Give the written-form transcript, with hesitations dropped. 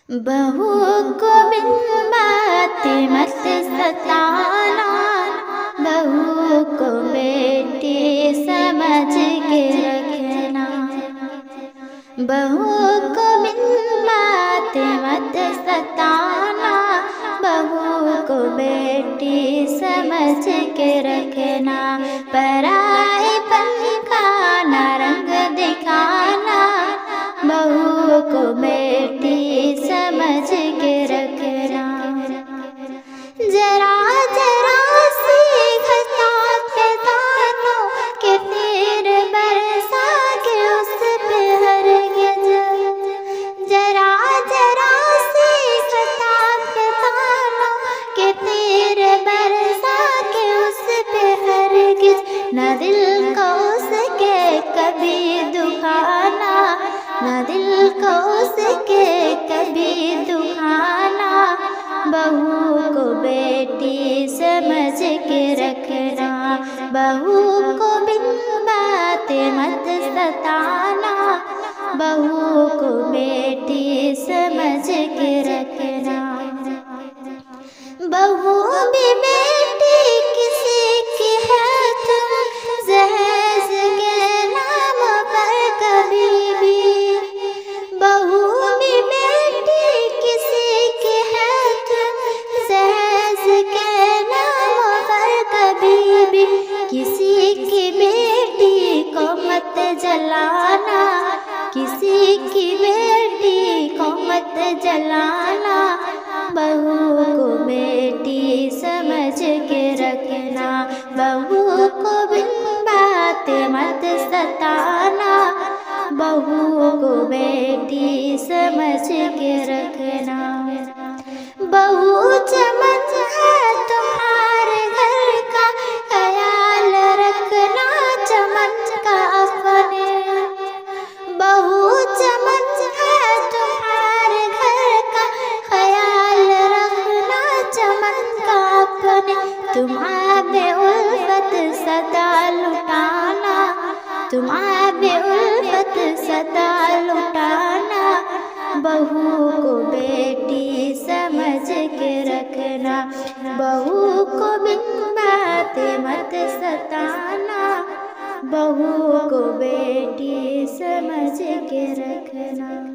बहू को बिन बात मत सताना, बहू को बेटी समझ के रखना। बहू को बिन बात मत सताना, बहू को बेटी समझ के रखना। पराएपन का न रंग दिखाना, बहू को बेटी समझ के रखना। जरा जरा सी घटा पे दानों के तीर बरसा के उस पे हरगिज़, जरा जरा सी घटा पे दानों के तीर बरसा के उस पे हरगिज़। न दिल को उसके कभी दुखाना, न दिल को उसके कभी दुखाना, बहू को बेटी समझ के रखना। बहू को बिन बात मत सताना, बहू को बेटी समझ के रखना। बहू भी बेटी किसी की है, तुम जहेज के नाम पर कभी भी। बहू भी बेटी किसी की है, तुम जहेज के नाम पर कभी भी। किसी की बेटी को मत जलाना, किसी की बेटी को मत जलाना, बहू को बेटी समझ के रखना। बहू को बिन बात मत सताना, बहू को बेटी समझ के रखना। बहू चमन है तुम्हारे घर का, ख्याल रखना चमन का अपने। बहू चमन है तुम्हारे घर का, ख्याल रखना चमन का अपने। तुम आबे उल्फत सदा लुटाना, तुम आबे उल्फत सदा लुटाना, बहू को बेटी समझ के रखना। बहू को बिन बात मत सताना, बहू को बेटी समझ के रखना।